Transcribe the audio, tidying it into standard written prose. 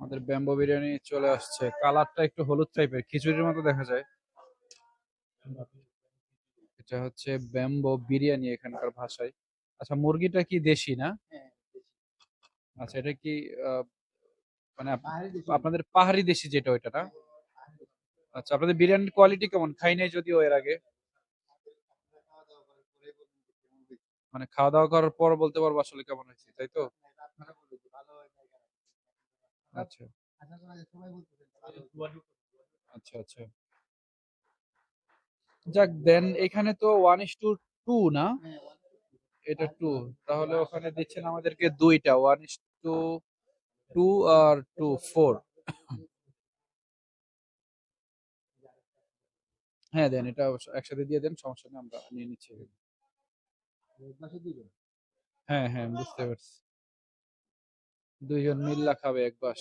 আমাদের ব্যাম্বো বিরিয়ানি চলে আসছে। কালারটা একটু হলুদ টাইপের, খিচুড়ির মতো দেখা যায়। এটা হচ্ছে ব্যাম্বো বিরিয়ানি এখানকার ভাষায়। আচ্ছা, মুরগিটা কি দেশি না? আচ্ছা, এটা কি আহ, মানে আপনাদের পাহাড়ি দেশি যেটা ওইটা না? আচ্ছা, আপনাদের বিরিয়ানির কোয়ালিটি কেমন? খাই নাই যদিও এর আগে। মানে খাওয়া দাওয়া করার পর বলতে পারবো আসলে কেমন হয়েছে, তাই তো? আচ্ছা আচ্ছা আচ্ছা। যাক দেন, এখানে তো 1:2 না? এটা 2। তাহলে ওখানে দিচ্ছেন আমাদেরকে দুইটা, 1:2 আর 2:4। হ্যাঁ দেন, এটা একসাথে দিয়ে দেন, সমস্যা নেই, আমরা নিয়ে নিচ্ছি। হ্যাঁ হ্যাঁ, বুঝতে পারছি। দুইজন মিল্লা খাবে এক বাস।